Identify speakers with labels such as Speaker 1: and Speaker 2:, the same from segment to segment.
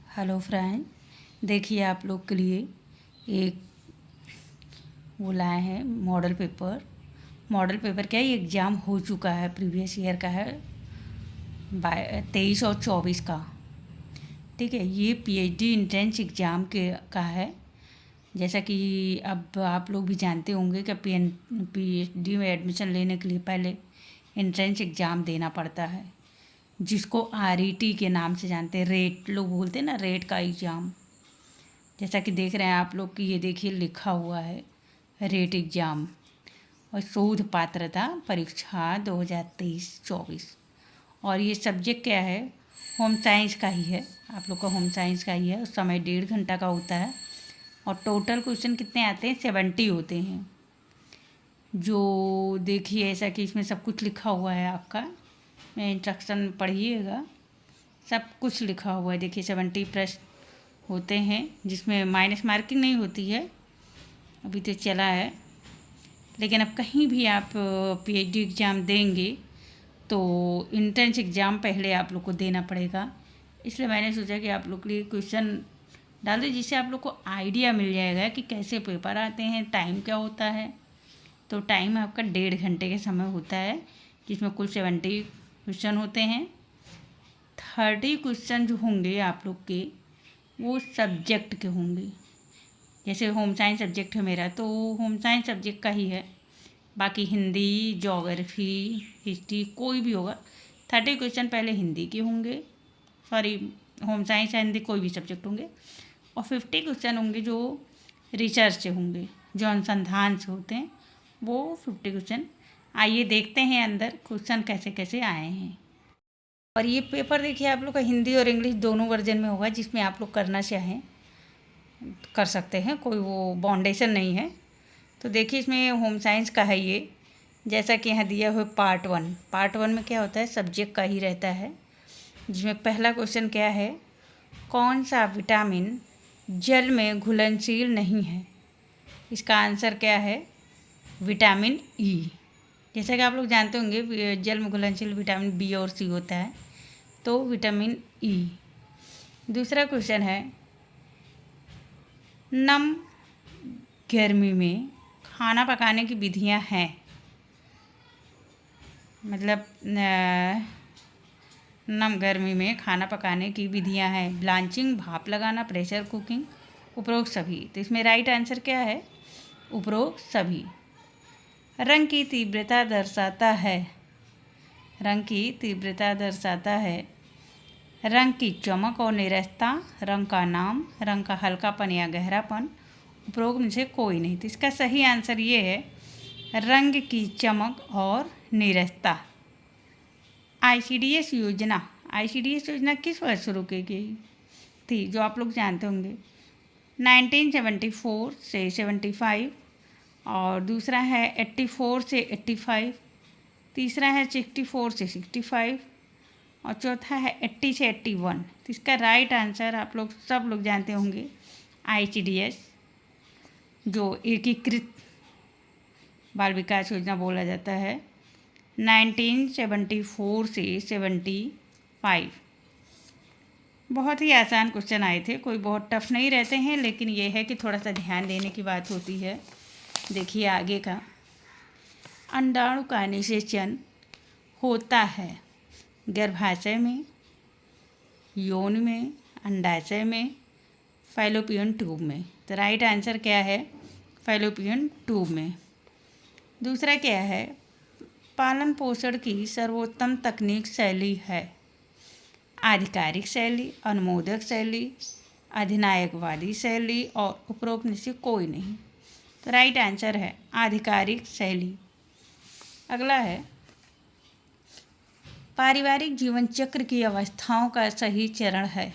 Speaker 1: Hello friend, देखिए आप लोग के लिए एक वो लाए हैं मॉडल पेपर क्या है, एग्ज़ाम हो चुका है, प्रीवियस ईयर का है 23 और 24 का। ठीक है, ये पीएचडी एंट्रेंस एग्ज़ाम का है। जैसा कि अब आप लोग भी जानते होंगे कि पीएचडी में एडमिशन लेने के लिए पहले एंट्रेंस एग्ज़ाम देना पड़ता है, जिसको आरईटी के नाम से जानते हैं। रेट लोग बोलते हैं ना, रेट का एग्ज़ाम। जैसा कि देख रहे हैं आप लोग कि ये देखिए लिखा हुआ है रेट एग्ज़ाम और शोध पात्रता परीक्षा 2023-24। और ये सब्जेक्ट क्या है, होम साइंस का ही है। आप लोग का होम साइंस का ही है। उस समय 1.5 घंटा का होता है और टोटल क्वेश्चन कितने आते हैं, 70 होते हैं। जो देखिए ऐसा कि इसमें सब कुछ लिखा हुआ है आपका, मैं इंस्ट्रक्शन पढ़िएगा, सब कुछ लिखा हुआ है। देखिए 70 प्रश्न होते हैं, जिसमें माइनस मार्किंग नहीं होती है, अभी तो चला है। लेकिन अब कहीं भी आप पीएचडी एग्ज़ाम देंगे तो एंट्रेंस एग्ज़ाम पहले आप लोग को देना पड़ेगा। इसलिए मैंने सोचा कि आप लोग के लिए क्वेश्चन डाल दें, जिससे आप लोग को आइडिया मिल जाएगा कि कैसे पेपर आते हैं, टाइम क्या होता है। तो टाइम आपका 1.5 घंटे का समय होता है, जिसमें कुल 70 क्वेश्चन होते हैं। 30 क्वेश्चन जो होंगे आप लोग के, वो सब्जेक्ट के होंगे। जैसे होम साइंस सब्जेक्ट है मेरा, तो होम साइंस सब्जेक्ट का ही है। बाकी हिंदी, ज्योग्राफी, हिस्ट्री कोई भी होगा। 30 क्वेश्चन पहले हिंदी के होंगे, सॉरी होम साइंस या हिंदी कोई भी सब्जेक्ट होंगे। और 50 क्वेश्चन होंगे जो रिसर्च से होंगे, जो अनुसंधान से होते हैं, वो 50 क्वेश्चन। आइए देखते हैं अंदर क्वेश्चन कैसे कैसे आए हैं। और ये पेपर देखिए आप लोग का हिंदी और इंग्लिश दोनों वर्जन में होगा, जिसमें आप लोग करना चाहें कर सकते हैं, कोई वो बाउंडेशन नहीं है। तो देखिए इसमें होम साइंस का है ये। जैसा कि यहाँ दिया हुआ पार्ट 1 में क्या होता है, सब्जेक्ट का ही रहता है। जिसमें पहला क्वेश्चन क्या है, कौन सा विटामिन जल में घुलनशील नहीं है। इसका आंसर क्या है, विटामिन ई। जैसा कि आप लोग जानते होंगे जल में घुलनशील विटामिन बी और सी होता है, तो विटामिन ई। दूसरा क्वेश्चन है, नम गर्मी में खाना पकाने की विधियां हैं, मतलब नम गर्मी में खाना पकाने की विधियां हैं, ब्लांचिंग, भाप लगाना, प्रेशर कुकिंग, उपरोक्त सभी। तो इसमें राइट आंसर क्या है, उपरोक्त सभी। रंग की तीव्रता दर्शाता है, रंग की तीव्रता दर्शाता है रंग की चमक और नीरसता, रंग का नाम, रंग का हल्कापन या गहरापन, उपरोक्त में से कोई नहीं। तो इसका सही आंसर ये है, रंग की चमक और नीरसता। आईसीडीएस योजना किस वर्ष शुरू की गई थी, जो आप लोग जानते होंगे, 1974 से 75। और दूसरा है 84 से 85, तीसरा है 64 से 65 और चौथा है 80 से 81। तो इसका राइट आंसर आप लोग सब लोग जानते होंगे, आईसीडीएस, जो एकीकृत बाल विकास योजना बोला जाता है, 1974 से 75। बहुत ही आसान क्वेश्चन आए थे, कोई बहुत टफ नहीं रहते हैं, लेकिन ये है कि थोड़ा सा ध्यान देने की बात होती है। देखिए आगे का, अंडाणु का निषेचन होता है गर्भाशय में, योनि में, अंडाशय में, फैलोपियन ट्यूब में। तो राइट आंसर क्या है, फैलोपियन ट्यूब में। दूसरा क्या है, पालन पोषण की सर्वोत्तम तकनीक शैली है, आधिकारिक शैली, अनुमोदक शैली, अधिनायकवादी शैली और उपरोक्त में से कोई नहीं। तो राइट आंसर है आधिकारिक शैली। अगला है, पारिवारिक जीवन चक्र की अवस्थाओं का सही चरण है,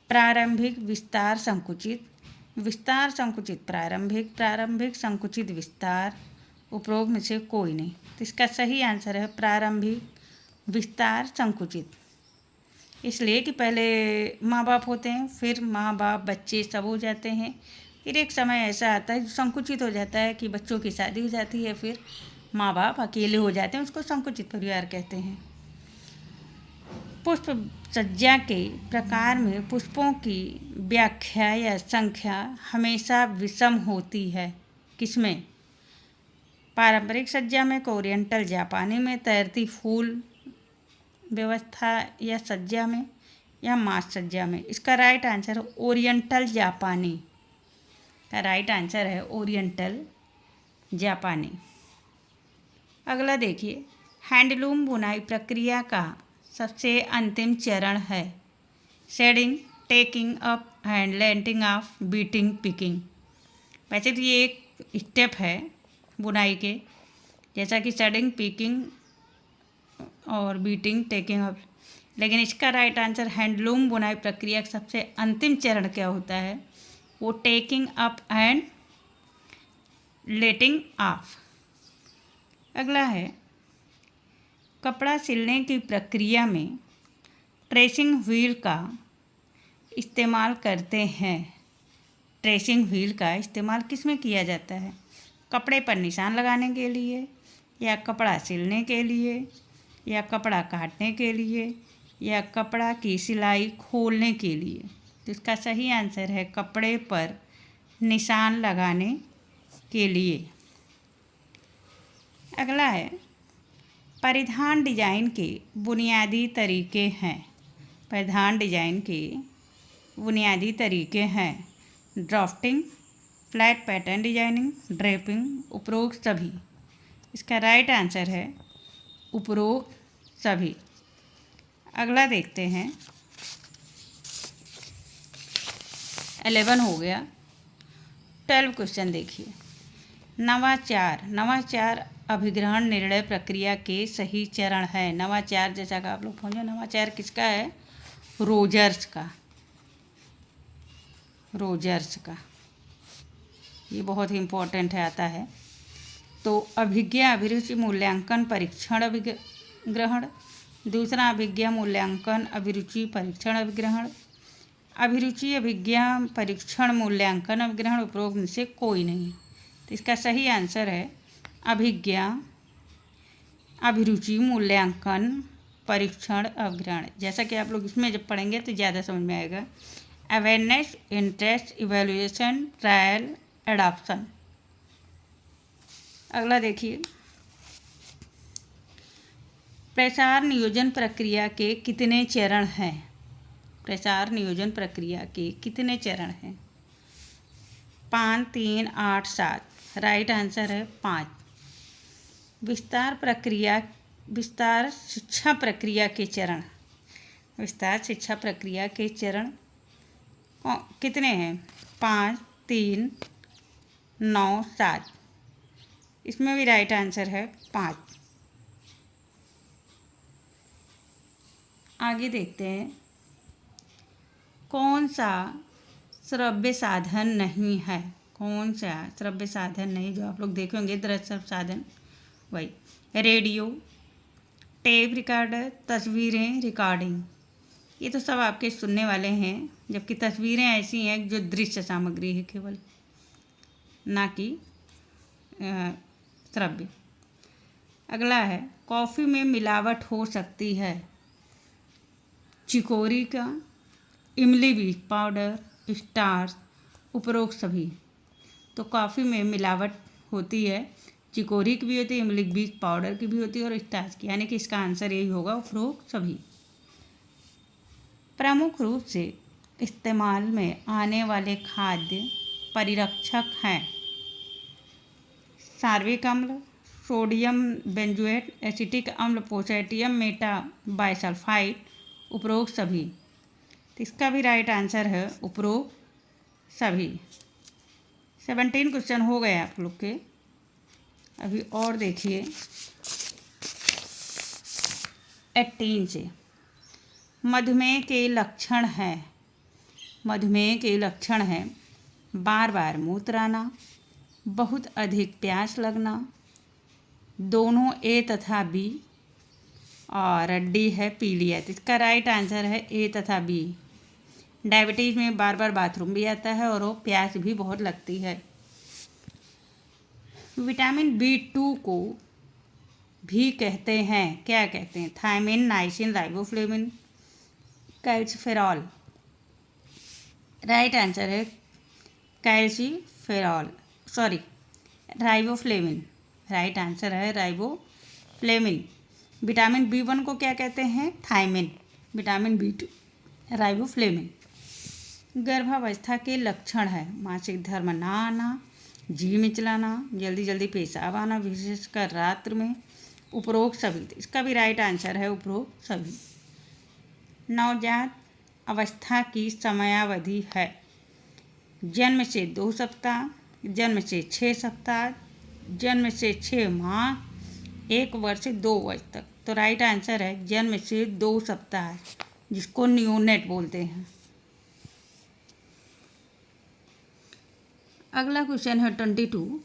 Speaker 1: प्रारंभिक, विस्तार, संकुचित, विस्तार संकुचित प्रारंभिक, प्रारंभिक संकुचित विस्तार, उपरोक्त में से कोई नहीं। तो इसका सही आंसर है प्रारंभिक, विस्तार, संकुचित। इसलिए कि पहले माँ बाप होते हैं, फिर माँ बाप बच्चे सब हो जाते हैं, फिर एक समय ऐसा आता है जो संकुचित हो जाता है कि बच्चों की शादी हो जाती है, फिर माँ बाप अकेले हो जाते हैं, उसको संकुचित परिवार कहते हैं। पुष्प सज्जा के प्रकार में पुष्पों की व्याख्या या संख्या हमेशा विषम होती है। किसमें? पारंपरिक सज्जा में, ओरिएंटल जापानी में, तैरती फूल व्यवस्था या सज्जा में, या मांस सज्जा में। इसका राइट आंसर है ओरिएंटल जापानी। का राइट आंसर है ओरिएंटल जापानी। अगला देखिए, हैंडलूम बुनाई प्रक्रिया का सबसे अंतिम चरण है shedding, taking up and letting off, beating, picking. वैसे तो ये एक स्टेप है बुनाई के, जैसा कि शेडिंग, पिकिंग और बीटिंग, टेकिंग अप, लेकिन इसका राइट आंसर हैंडलूम बुनाई प्रक्रिया का सबसे अंतिम चरण क्या होता है? वो taking up and letting of. अगला है, कपड़ा सिलने की प्रक्रिया में ट्रेसिंग व्हील का इस्तेमाल करते हैं। ट्रेसिंग व्हील का इस्तेमाल किस में किया जाता है? कपड़े पर निशान लगाने के लिए, या कपड़ा सिलने के लिए, या कपड़ा काटने के लिए, या कपड़ा की सिलाई खोलने के लिए। तो इसका सही आंसर है कपड़े पर निशान लगाने के लिए। अगला है, परिधान डिजाइन के बुनियादी तरीके हैं। परिधान डिजाइन के बुनियादी तरीके हैं drafting, flat pattern designing, draping, उपरोक्त सभी। इसका राइट आंसर है उपरोक्त सभी। अगला देखते हैं, 11 हो गया। 12 क्वेश्चन देखिए, नवाचार अभिग्रहण निर्णय प्रक्रिया के सही चरण है। नवाचार, जैसा कि आप लोग पहुँचे, नवाचार किसका है? रोजर्स का। ये बहुत ही इम्पोर्टेंट है, आता है। तो अभिज्ञा अभिरुचि मूल्यांकन परीक्षण अभिग्रहण, दूसरा अभिज्ञा मूल्यांकन अभिरुचि परीक्षण अभिग्रहण, अभिरुचि अभिज्ञा परीक्षण मूल्यांकन अभिग्रहण, उपरोक्त में से कोई नहीं। तो इसका सही आंसर है अभिज्ञा अभिरुचि मूल्यांकन परीक्षण अभिग्रहण। जैसा कि आप लोग इसमें जब पढ़ेंगे तो ज़्यादा समझ में आएगा। Awareness, interest, evaluation, trial, adoption. अगला देखिए, प्रसार नियोजन प्रक्रिया के कितने चरण हैं? प्रसार नियोजन प्रक्रिया के कितने चरण हैं? 5, 3, 8, 7। राइट आंसर है 5। विस्तार शिक्षा प्रक्रिया के चरण, विस्तार शिक्षा प्रक्रिया के चरण कितने हैं? 5, 3, 9, 7। इसमें भी राइट आंसर है 5। आगे देखते हैं, कौन सा श्रव्य साधन नहीं है? कौन सा श्रव्य साधन नहीं, जो आप लोग देखेंगे दृश्य साधन, वही रेडियो, टेप रिकॉर्डर, तस्वीरें, रिकॉर्डिंग। ये तो सब आपके सुनने वाले हैं, जबकि तस्वीरें ऐसी हैं जो दृश्य सामग्री है केवल, ना कि श्रव्य। अगला है, कॉफ़ी में मिलावट हो सकती है। चिकोरी का, इमली बीज पाउडर, स्टार्च, उपरोक्त सभी। तो कॉफ़ी में मिलावट होती है, चिकोरी की भी होती है, इमली बीज पाउडर की भी होती है, और स्टार्च की, यानी कि इसका आंसर यही होगा उपरोक्त सभी। प्रमुख रूप से इस्तेमाल में आने वाले खाद्य परिरक्षक हैं सार्विक अम्ल, सोडियम बेंजोएट, एसिटिक अम्ल, पोटेशियम मेटाबाइसल्फाइड, उपरोक्त सभी। तो इसका भी राइट आंसर है उपरोक्त सभी। 17 क्वेश्चन हो गए आप लोग के। अभी और देखिए 18 से, मधुमेह के लक्षण हैं। मधुमेह के लक्षण हैं बार बार मूत्र आना, बहुत अधिक प्यास लगना, दोनों ए तथा बी, और डी है पीलिया। तो इसका राइट आंसर है ए तथा बी। डायबिटीज़ में बार बार बाथरूम भी आता है और वो प्यास भी बहुत लगती है। विटामिन B2 को भी कहते हैं, क्या कहते हैं? Thiamine, niacin, riboflavin, calciferol. Right answer है calciferol, sorry riboflavin. Right answer है राइबोफ्लेविन। विटामिन B1 को क्या कहते हैं? थायमिन। Vitamin B2 riboflavin. गर्भावस्था के लक्षण है मासिक धर्म ना आना, जी मिचलाना, जल्दी जल्दी पेशाब आना, विशेषकर रात्र में, उपरोक्त सभी। इसका भी राइट आंसर है उपरोक्त सभी। नवजात अवस्था की समयावधि है जन्म से 2 सप्ताह, जन्म से 6 सप्ताह, जन्म से 6 माह, 1 वर्ष से 2 वर्ष तक। तो राइट आंसर है जन्म से 2 सप्ताह, जिसको न्यूनेट बोलते हैं। अगला क्वेश्चन है 22।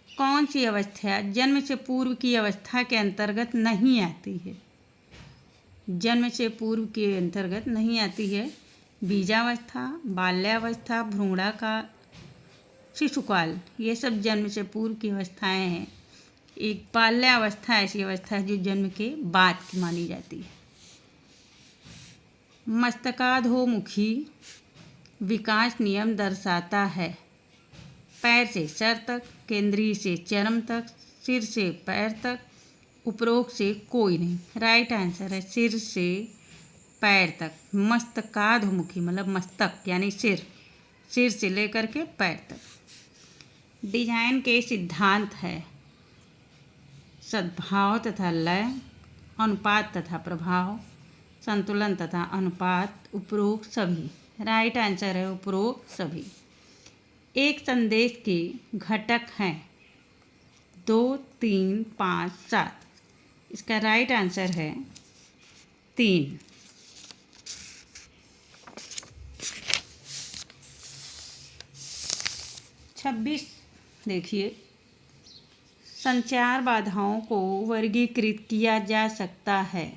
Speaker 1: कौन सी अवस्था जन्म से पूर्व की अवस्था के अंतर्गत नहीं आती है? जन्म से पूर्व के अंतर्गत नहीं आती है। बीजावस्था, बाल्यावस्था, भ्रूणाकाल, शिशुकाल, ये सब जन्म से पूर्व की अवस्थाएं हैं। एक बाल्यावस्था ऐसी अवस्था है जो जन्म के बाद की मानी जाती है। मस्तकाधोमुखी विकास नियम दर्शाता है पैर से सर तक, केंद्रीय से चरम तक, सिर से पैर तक, उपरोक्त से कोई नहीं। राइट आंसर है सिर से पैर तक। मस्तकाधोमुखी मतलब मस्तक यानी सिर, सिर से लेकर के पैर तक। डिजाइन के सिद्धांत है सद्भाव तथा लय, अनुपात तथा प्रभाव, संतुलन तथा अनुपात, उपरोक्त सभी। राइट आंसर है उपरोक्त सभी। एक संदेश के घटक हैं 2, 3, 5, 7। इसका राइट आंसर है 3। छब्बीस देखिए, संचार बाधाओं को वर्गीकृत किया जा सकता है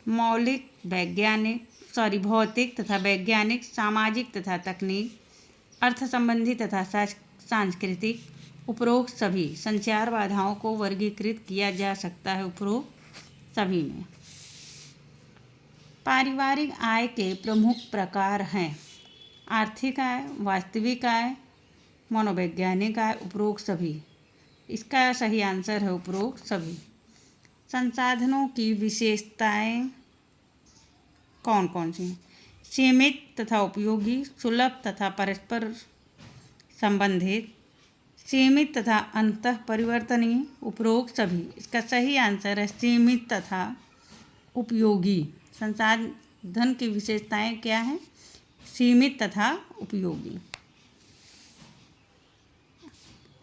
Speaker 1: मौलिक, भौतिक तथा वैज्ञानिक, सामाजिक तथा तकनीक, अर्थ संबंधी तथा सांस्कृतिक, उपरोक्त सभी। संचार बाधाओं को वर्गीकृत किया जा सकता है उपरोक्त सभी में। पारिवारिक आय के प्रमुख प्रकार हैं आर्थिक आय, वास्तविक आय, मनोवैज्ञानिक आय, उपरोक्त सभी। इसका सही आंसर है उपरोक्त सभी। संसाधनों की विशेषताएं कौन कौन सी हैं? सीमित तथा उपयोगी, सुलभ तथा परस्पर संबंधित, सीमित तथा अंतः परिवर्तनीय, उपरोक्त सभी। इसका सही आंसर है सीमित तथा उपयोगी। संसाधन की विशेषताएं क्या हैं? सीमित तथा उपयोगी।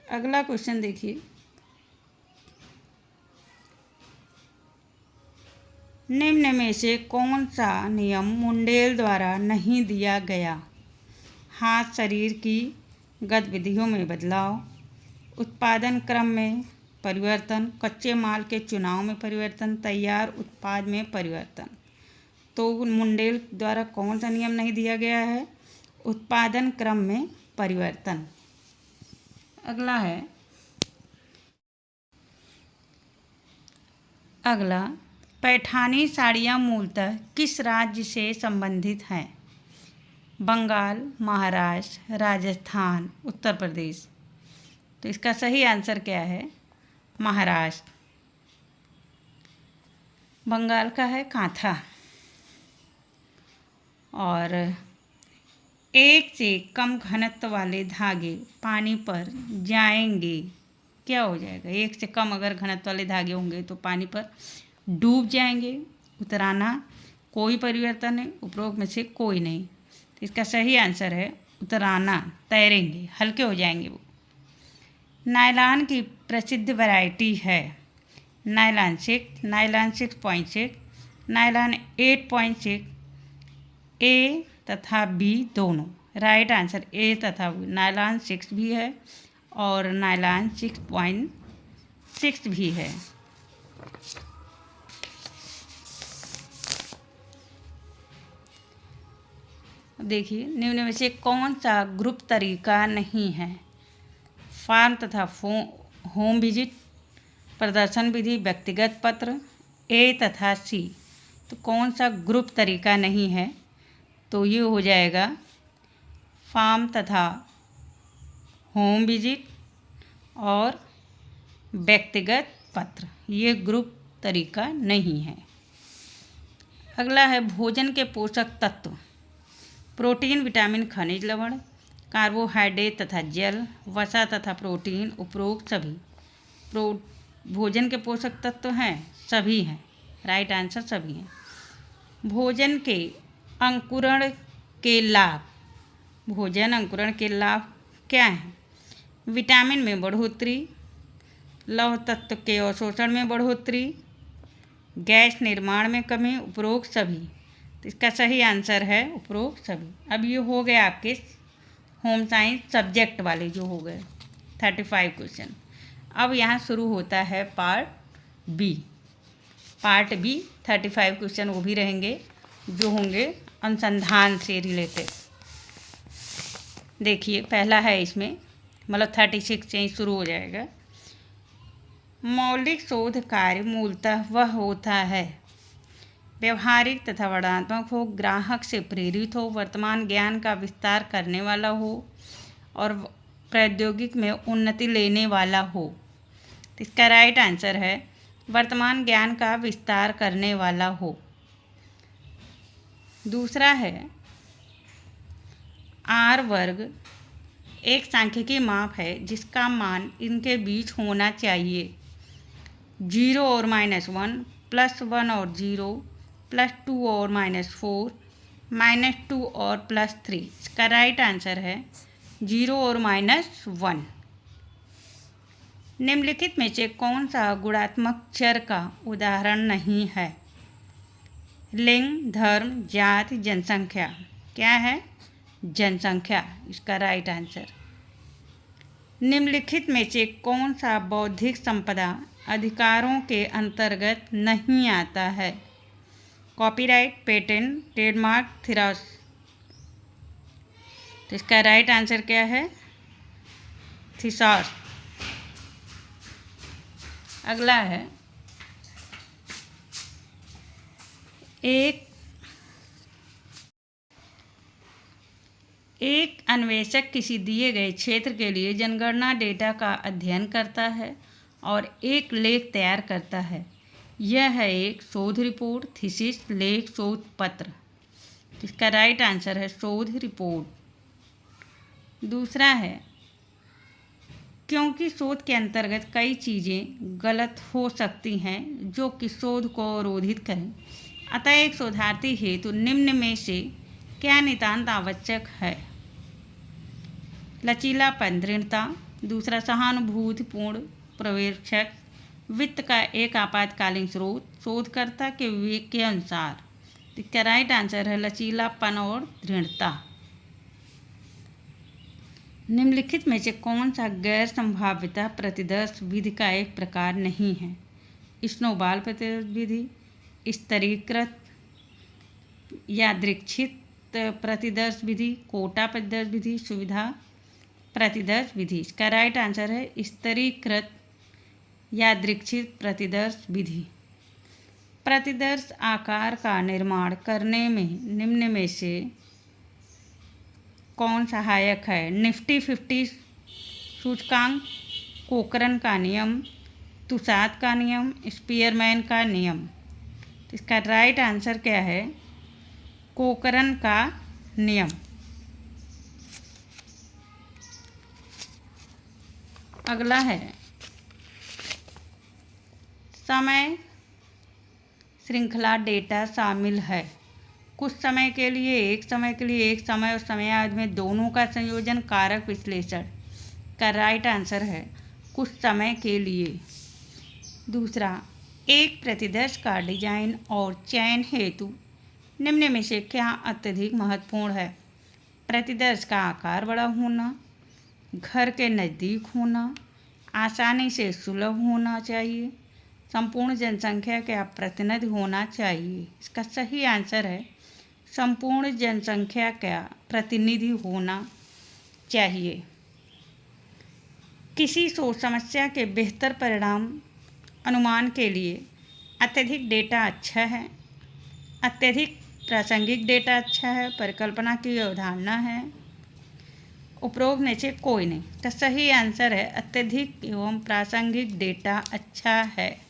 Speaker 1: अगला क्वेश्चन देखिए, निम्न में से कौन सा नियम मुंडेल द्वारा नहीं दिया गया? हाथ शरीर की गतिविधियों में बदलाव, उत्पादन क्रम में परिवर्तन, कच्चे माल के चुनाव में परिवर्तन, तैयार उत्पाद में परिवर्तन। तो मुंडेल द्वारा कौन सा नियम नहीं दिया गया है? उत्पादन क्रम में परिवर्तन। अगला है पैठानी साड़ियाँ मूलतः किस राज्य से संबंधित हैं? बंगाल, महाराष्ट्र, राजस्थान, उत्तर प्रदेश। तो इसका सही आंसर क्या है? महाराष्ट्र। बंगाल का है कांथा। और एक से कम घनत्व वाले धागे पानी पर जाएंगे, क्या हो जाएगा? एक से कम अगर घनत्व वाले धागे होंगे तो पानी पर डूब जाएंगे। उतराना, कोई परिवर्तन है, उपरोक्त में से कोई नहीं। तो इसका सही आंसर है उतराना, तैरेंगे, हल्के हो जाएंगे वो। नायलॉन की प्रसिद्ध वैरायटी है नायलॉन 6, नायलॉन 6.6, नायलॉन 8.6, ए तथा बी दोनों। राइट आंसर ए तथा बी। नायलॉन 6 भी है और नायलॉन 6.6 भी है। देखिए, निम्न में से कौन सा ग्रुप तरीका नहीं है? फार्म तथा होम विजिट, प्रदर्शन विधि, व्यक्तिगत पत्र, ए तथा सी। तो कौन सा ग्रुप तरीका नहीं है, तो ये हो जाएगा फार्म तथा होम विजिट और व्यक्तिगत पत्र, ये ग्रुप तरीका नहीं है। अगला है भोजन के पोषक तत्व। प्रोटीन, विटामिन, खनिज, लवण, कार्बोहाइड्रेट तथा जल, वसा तथा प्रोटीन, उपरोक्त सभी भोजन के पोषक तत्व हैं, सभी हैं। राइट आंसर सभी हैं। भोजन के अंकुरण के लाभ। भोजन अंकुरण के लाभ क्या हैं? विटामिन में बढ़ोतरी, लौह तत्व के अवशोषण में बढ़ोतरी, गैस निर्माण में कमी, उपरोक्त सभी। तो इसका सही आंसर है उपरोक्त सभी। अब ये हो गए आपके होम साइंस सब्जेक्ट वाले जो हो गए 35 क्वेश्चन। अब यहाँ शुरू होता है part B. Part B 35 question वो भी रहेंगे जो होंगे अनुसंधान से रिलेटेड। देखिए पहला है इसमें, मतलब 36 से ही शुरू हो जाएगा। मौलिक शोध कार्य मूलतः वह होता है व्यवहारिक तथा वर्णनात्मक हो, ग्राहक से प्रेरित हो, वर्तमान ज्ञान का विस्तार करने वाला हो और प्रौद्योगिक में उन्नति लेने वाला हो। तो इसका राइट आंसर है वर्तमान ज्ञान का विस्तार करने वाला हो। दूसरा है आर वर्ग एक सांख्यिकीय माप है जिसका मान इनके बीच होना चाहिए 0 और -1, +1 और 0, +2 और -4, -2 और +3। इसका राइट आंसर है 0 और -1। निम्नलिखित में से कौन सा गुणात्मक चर का उदाहरण नहीं है? लिंग, धर्म, जाति, जनसंख्या। क्या है? जनसंख्या। इसका राइट आंसर। निम्नलिखित में से कौन सा बौद्धिक संपदा अधिकारों के अंतर्गत नहीं आता है? कॉपीराइट, पेटेंट, ट्रेडमार्क, थिरास। तो इसका राइट आंसर क्या है? थिसास। अगला है एक अन्वेषक किसी दिए गए क्षेत्र के लिए जनगणना डेटा का अध्ययन करता है और एक लेख तैयार करता है। यह है एक शोध रिपोर्ट, थीसिस, लेख, शोध पत्र। इसका राइट आंसर है शोध रिपोर्ट। दूसरा है क्योंकि शोध के अंतर्गत कई चीज़ें गलत हो सकती हैं जो कि शोध को अवरोधित करें, अतः एक शोधार्थी हेतु निम्न में से क्या नितांत आवश्यक है? लचीलापन, दृढ़ता। दूसरा सहानुभूतिपूर्ण पर्यवेक्षक, वित्त का एक आपातकालीन स्रोत, शोधकर्ता के विवेक के अनुसार। इसका राइट आंसर है लचीलापन और दृढ़ता। निम्नलिखित में से कौन सा गैर संभाव्यता प्रतिदर्श विधि का एक प्रकार नहीं है? स्नोबॉल प्रतिदर्श विधि, स्तरीकृत यादृच्छिक प्रतिदर्श विधि, कोटा प्रतिदर्श विधि, सुविधा प्रतिदर्श विधि। इसका राइट आंसर है स्तरीकृत यादृच्छिक प्रतिदर्श विधि। प्रतिदर्श आकार का निर्माण करने में निम्न में से कौन सहायक है? निफ्टी 50 सूचकांक, कोकरन का नियम, तुसाद का नियम, स्पीयरमैन का नियम। इसका राइट आंसर क्या है? कोकरन का नियम। अगला है समय श्रृंखला डेटा शामिल है। कुछ समय के लिए, एक समय के लिए, एक समय और समयावधि में दोनों का संयोजन कारक विश्लेषण का राइट आंसर है कुछ समय के लिए। दूसरा, एक प्रतिदर्श का डिजाइन और चयन हेतु निम्न में से क्या अत्यधिक महत्वपूर्ण है? प्रतिदर्श का आकार बड़ा होना, घर के नज़दीक होना, आसानी से सुलभ होना चाहिए, संपूर्ण जनसंख्या का प्रतिनिधि होना चाहिए। इसका सही आंसर है संपूर्ण जनसंख्या का प्रतिनिधि होना चाहिए। किसी शोध समस्या के बेहतर परिणाम अनुमान के लिए अत्यधिक डेटा अच्छा है, अत्यधिक प्रासंगिक डेटा अच्छा है, परिकल्पना की अवधारणा है, उपरोक्त में से कोई नहीं। तो सही आंसर है अत्यधिक एवं प्रासंगिक डेटा अच्छा है।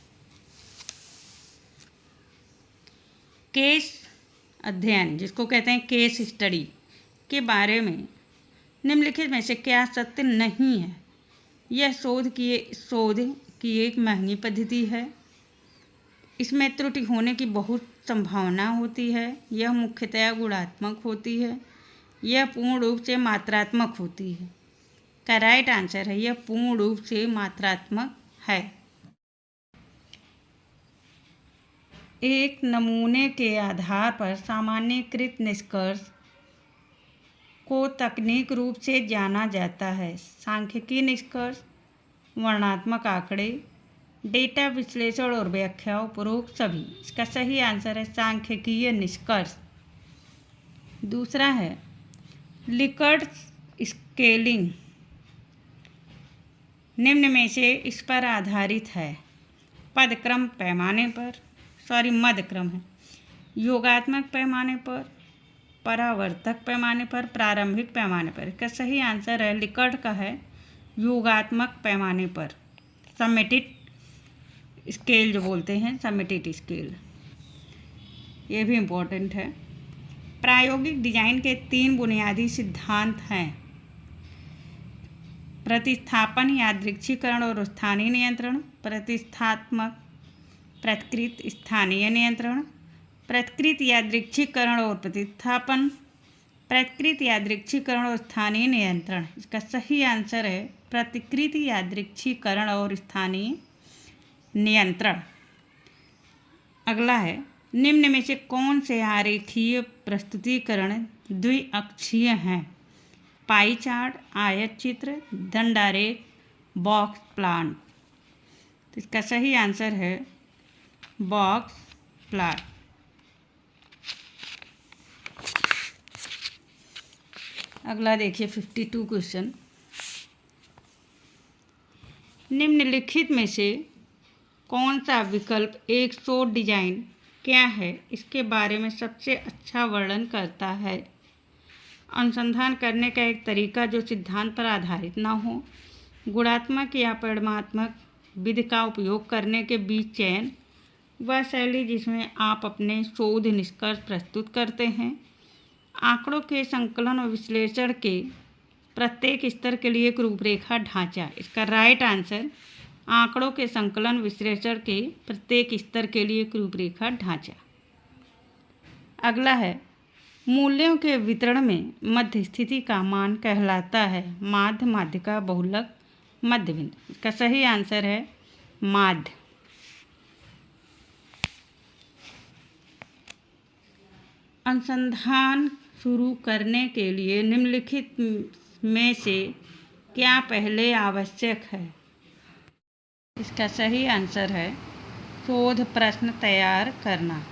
Speaker 1: केस अध्ययन, जिसको कहते हैं केस स्टडी, के बारे में निम्नलिखित में से क्या सत्य नहीं है? यह शोध की एक महंगी पद्धति है। इसमें त्रुटि होने की बहुत संभावना होती है। यह मुख्यतया गुणात्मक होती है। यह पूर्ण रूप से मात्रात्मक होती है। का राइट आंसर है यह पूर्ण रूप से मात्रात्मक है। एक नमूने के आधार पर सामान्यीकृत निष्कर्ष को तकनीक रूप से जाना जाता है। सांख्यिकी निष्कर्ष, वर्णनात्मक आंकड़े, डेटा विश्लेषण और व्याख्या, उपरोक्त सभी। इसका सही आंसर है सांख्यिकीय निष्कर्ष। दूसरा है लिकर्ट स्केलिंग निम्न में से इस पर आधारित है। मध्यक्रम है, योगात्मक पैमाने पर, परावर्तक पैमाने पर, प्रारंभिक पैमाने पर। इसका सही आंसर है लिकर्ट का है योगात्मक पैमाने पर। समेटेड स्केल जो बोलते हैं, समेटेड स्केल, ये भी इम्पोर्टेंट है। प्रायोगिक डिजाइन के 3 बुनियादी सिद्धांत हैं: प्रतिस्थापन, यादृच्छिकरण और स्थानीय नियंत्रण। प्रतिस्थात्मक, पृथक्कृत, स्थानीय नियंत्रण। पृथक्कृत, यादृच्छिकरण और प्रतिस्थापन। पृथक्कृत, यादृच्छिकरण और स्थानीय नियंत्रण। इसका सही आंसर है पृथक्कृत, यादृच्छिकरण और स्थानीय नियंत्रण। अगला है निम्न में से कौन से आरेखीय प्रस्तुतीकरण द्विअक्षीय हैं? पाई चार्ट, आयत चित्र, दंडारेख, बॉक्स प्लॉट। तो इसका सही आंसर है बॉक्स प्लॉट। अगला देखिए 52 क्वेश्चन। निम्नलिखित में से कौन सा विकल्प एक शोध डिजाइन क्या है इसके बारे में सबसे अच्छा वर्णन करता है? अनुसंधान करने का एक तरीका जो सिद्धांत पर आधारित न हो, गुणात्मक या परिमाणात्मक विधि का उपयोग करने के बीच चयन, वह शैली जिसमें आप अपने शोध निष्कर्ष प्रस्तुत करते हैं, आंकड़ों के संकलन और विश्लेषण के प्रत्येक स्तर के लिए एक रूपरेखा ढांचा। इसका राइट आंसर आंकड़ों के संकलन विश्लेषण के प्रत्येक स्तर के लिए एक रूपरेखा ढांचा। अगला है मूल्यों के वितरण में मध्य स्थिति का मान कहलाता है माध्य, माध्यिका, बहुलक, मध्य बिंदु। इसका सही आंसर है माध्य। अनुसंधान शुरू करने के लिए निम्नलिखित में से क्या पहले आवश्यक है? इसका सही आंसर है शोध प्रश्न तैयार करना।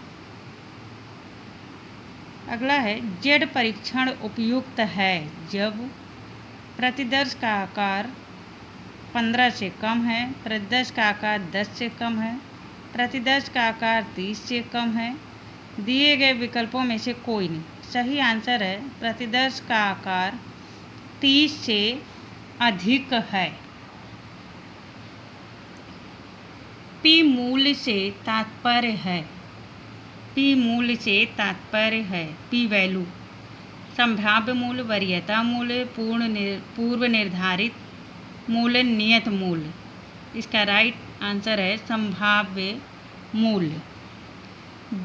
Speaker 1: अगला है जेड परीक्षण उपयुक्त है जब प्रतिदर्श का आकार 15 से कम है, प्रतिदर्श का आकार 10 से कम है, प्रतिदर्श का आकार 30 से कम है। दिए गए विकल्पों में से कोई नहीं। सही आंसर है प्रतिदर्श का आकार 30 से अधिक है। पी मूल्य से तात्पर्य है, पी मूल्य से तात्पर्य है, पी वैल्यू, संभाव्य मूल्य, वरीयता मूल्य, पूर्व निर्धारित मूल्य, नियत मूल्य। इसका राइट आंसर है संभाव्य मूल्य।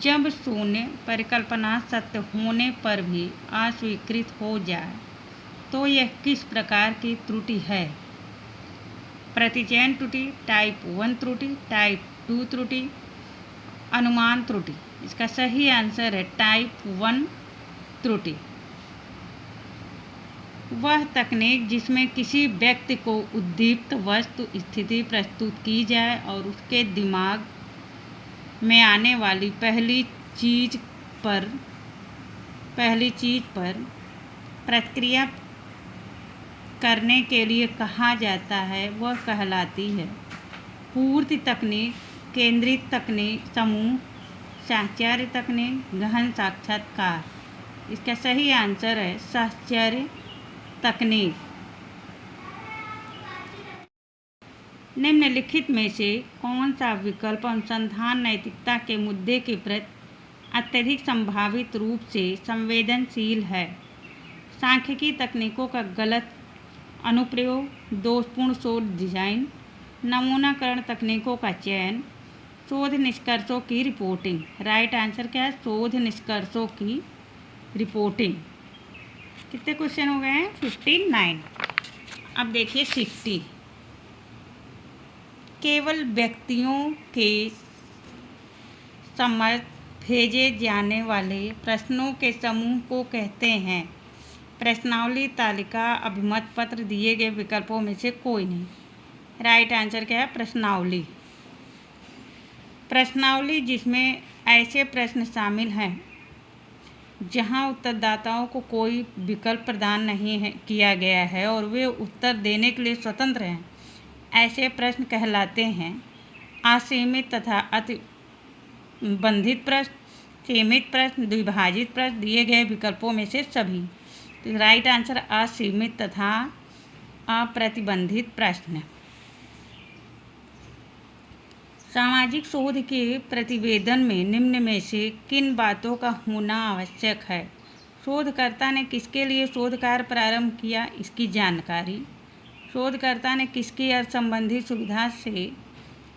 Speaker 1: जब शून्य परिकल्पना सत्य होने पर भी अस्वीकृत हो जाए तो यह किस प्रकार की त्रुटि है? प्रतिचयन त्रुटि, टाइप 1 त्रुटि, टाइप 2 त्रुटि, अनुमान त्रुटि। इसका सही आंसर है टाइप 1 त्रुटि। वह तकनीक जिसमें किसी व्यक्ति को उद्दीप्त वस्तु स्थिति प्रस्तुत की जाए और उसके दिमाग में आने वाली पहली चीज पर प्रतिक्रिया करने के लिए कहा जाता है, वह कहलाती है पूर्ति तकनीक, केंद्रित तकनीक, समूह साहचर्य तकनीक, गहन साक्षात्कार। इसका सही आंसर है साहचर्य तकनीक। निम्नलिखित में से कौन सा विकल्प अनुसंधान नैतिकता के मुद्दे के प्रति अत्यधिक संभावित रूप से संवेदनशील है? सांख्यिकी तकनीकों का गलत अनुप्रयोग, दोषपूर्ण शोध डिजाइन, नमूनाकरण तकनीकों का चयन, शोध निष्कर्षों की रिपोर्टिंग। राइट आंसर क्या है? शोध निष्कर्षों की रिपोर्टिंग। कितने क्वेश्चन हो गए हैं? 59। अब देखिए 60। केवल व्यक्तियों के समझ भेजे जाने वाले प्रश्नों के समूह को कहते हैं। प्रश्नावली, तालिका, अभिमत पत्र। दिए गए विकल्पों में से कोई नहीं। राइट आंसर क्या है? प्रश्नावली। प्रश्नावली जिसमें ऐसे प्रश्न शामिल हैं जहां उत्तरदाताओं को कोई विकल्प प्रदान नहीं किया गया है और वे उत्तर देने के लिए स्वतंत्र हैं, ऐसे प्रश्न कहलाते हैं। असीमित तथा अतिबंधित प्रश्न, सीमित प्रश्न, द्विभाजित प्रश्न। दिए गए विकल्पों में से सभी। तो राइट आंसर असीमित तथा अप्रतिबंधित प्रश्न। सामाजिक शोध के प्रतिवेदन में निम्न में से किन बातों का होना आवश्यक है? शोधकर्ता ने किसके लिए शोध कार्य प्रारंभ किया, इसकी जानकारी। शोधकर्ता ने किसकी अर्थ संबंधी सुविधा से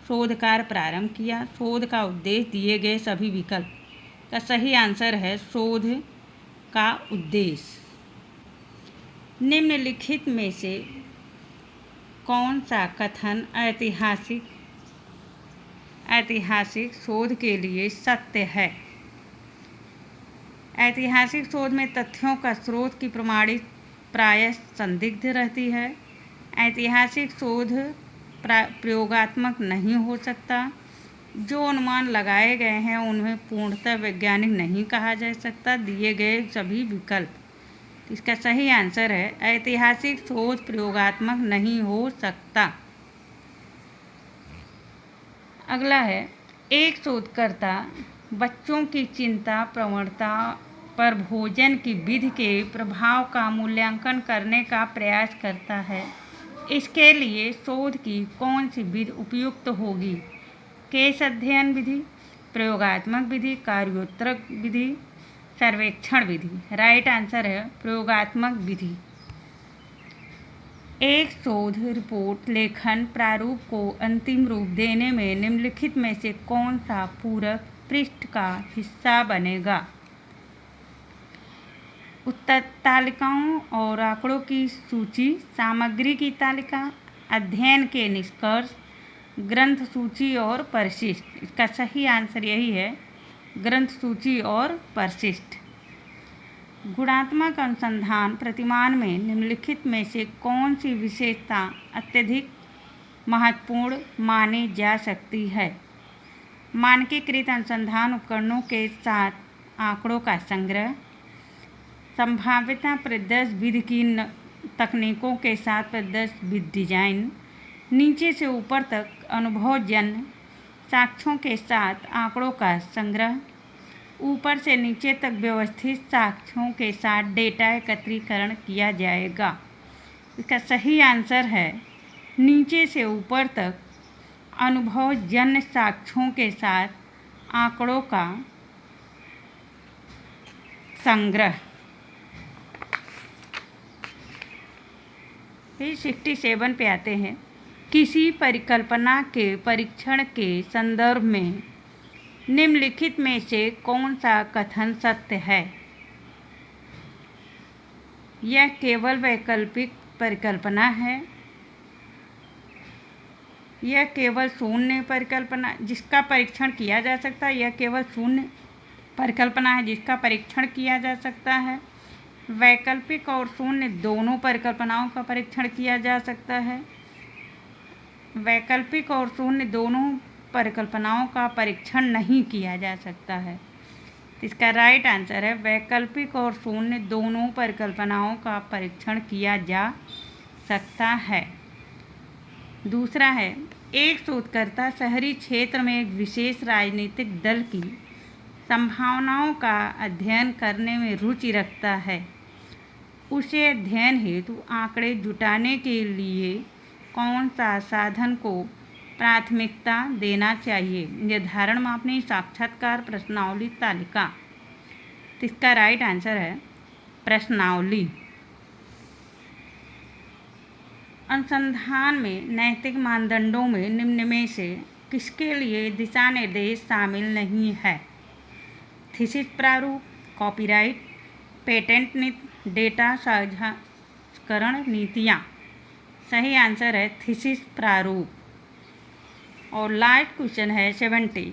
Speaker 1: शोध कार्य प्रारंभ किया। शोध का उद्देश्य। दिए गए सभी विकल्प का सही आंसर है शोध का उद्देश्य। निम्नलिखित में से कौन सा कथन ऐतिहासिक शोध के लिए सत्य है? ऐतिहासिक शोध में तथ्यों का स्रोत की प्रमाणित प्रायः संदिग्ध रहती है। ऐतिहासिक शोध प्रयोगात्मक नहीं हो सकता। जो अनुमान लगाए गए हैं उन्हें पूर्णतः वैज्ञानिक नहीं कहा जा सकता। दिए गए सभी विकल्प। इसका सही आंसर है ऐतिहासिक शोध प्रयोगात्मक नहीं हो सकता। अगला है, एक शोधकर्ता बच्चों की चिंता प्रवणता पर भोजन की विधि के प्रभाव का मूल्यांकन करने का प्रयास करता है। इसके लिए शोध की कौन सी विधि उपयुक्त होगी? केस अध्ययन विधि, प्रयोगात्मक विधि, कार्योत्तर विधि, सर्वेक्षण विधि। राइट आंसर है प्रयोगात्मक विधि। एक शोध रिपोर्ट लेखन प्रारूप को अंतिम रूप देने में निम्नलिखित में से कौन सा पूरक पृष्ठ का हिस्सा बनेगा? उत्तर तालिकाओं और आंकड़ों की सूची, सामग्री की तालिका, अध्ययन के निष्कर्ष, ग्रंथ सूची और परिशिष्ट। इसका सही आंसर यही है, ग्रंथ सूची और परिशिष्ट। गुणात्मक अनुसंधान प्रतिमान में निम्नलिखित में से कौन सी विशेषता अत्यधिक महत्वपूर्ण मानी जा सकती है? मानकीकृत अनुसंधान उपकरणों के साथ आंकड़ों का संग्रह, संभाव्यता परिदृश्य विधि की तकनीकों के साथ परिदृश्य विधि डिजाइन, नीचे से ऊपर तक अनुभवजन्य साक्ष्यों के साथ आंकड़ों का संग्रह, ऊपर से नीचे तक व्यवस्थित साक्ष्यों के साथ डेटा एकत्रीकरण किया जाएगा। इसका सही आंसर है नीचे से ऊपर तक अनुभवजन्य साक्ष्यों के साथ आंकड़ों का संग्रह। फिर 67 पे आते हैं। किसी परिकल्पना के परीक्षण के संदर्भ में निम्नलिखित में से कौन सा कथन सत्य है? यह केवल वैकल्पिक परिकल्पना है। यह केवल शून्य परिकल्पना जिसका परीक्षण किया जा सकता है। यह केवल शून्य परिकल्पना है जिसका परीक्षण किया जा सकता है। वैकल्पिक और शून्य दोनों परिकल्पनाओं का परीक्षण किया जा सकता है। वैकल्पिक और शून्य दोनों परिकल्पनाओं का परीक्षण नहीं किया जा सकता है। इसका राइट आंसर है वैकल्पिक और शून्य दोनों परिकल्पनाओं का परीक्षण किया जा सकता है। दूसरा है, एक शोधकर्ता शहरी क्षेत्र में एक विशेष राजनीतिक दल की संभावनाओं का अध्ययन करने में रुचि रखता है, उसे अध्ययन हेतु आंकड़े जुटाने के लिए कौन सा साधन को प्राथमिकता देना चाहिए? निर्धारण मापनी, साक्षात्कार, प्रश्नावली, तालिका। तो इसका राइट आंसर है प्रश्नावली। अनुसंधान में नैतिक मानदंडों में निम्न में से किसके लिए दिशा निर्देश शामिल नहीं है? थीसिस प्रारूप, कॉपीराइट, पेटेंट नीति, डेटा साझाकरण नीतियाँ। सही आंसर है थीसिस प्रारूप। और लास्ट क्वेश्चन है 70।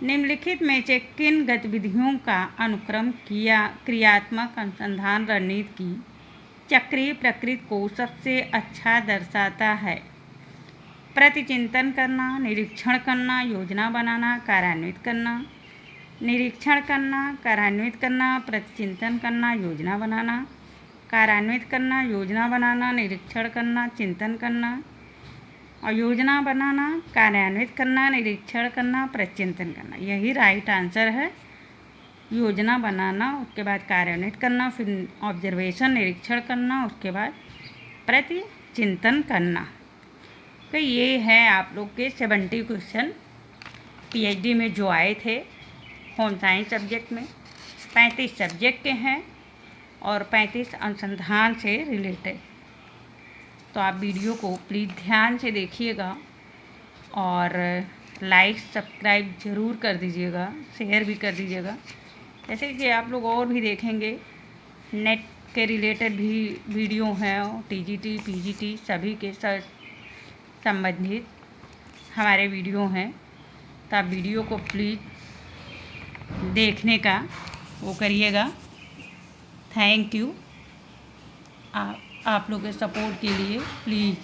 Speaker 1: निम्नलिखित में से किन गतिविधियों का अनुक्रम क्रियात्मक अनुसंधान रणनीति की चक्रीय प्रकृति को सबसे अच्छा दर्शाता है? प्रतिचिंतन करना, निरीक्षण करना, योजना बनाना, कार्यान्वित करना। निरीक्षण करना, कार्यान्वित करना, प्रतिचिंतन करना, योजना बनाना, कार्यान्वित करना, योजना बनाना, निरीक्षण करना, चिंतन करना और योजना बनाना, कार्यान्वित करना, निरीक्षण करना, प्रतिचिंतन करना। यही राइट आंसर है। योजना बनाना, उसके बाद कार्यान्वित करना, फिर ऑब्जर्वेशन निरीक्षण करना, उसके बाद प्रतिचिंतन करना। तो ये है आप लोग के 70 क्वेश्चन पीएचडी में जो आए थे होम साइंस सब्जेक्ट में। 35 सब्जेक्ट के हैं और 35 अनुसंधान से रिलेटेड। तो आप वीडियो को प्लीज़ ध्यान से देखिएगा और लाइक सब्सक्राइब ज़रूर कर दीजिएगा, शेयर भी कर दीजिएगा। जैसे कि आप लोग और भी देखेंगे, नेट के रिलेटेड भी वीडियो हैं, टीजीटी, पीजीटी सभी के साथ संबंधित हमारे वीडियो हैं। तो आप वीडियो को प्लीज़ देखने का वो करिएगा। थैंक यू आप लोग के सपोर्ट के लिए। प्लीज़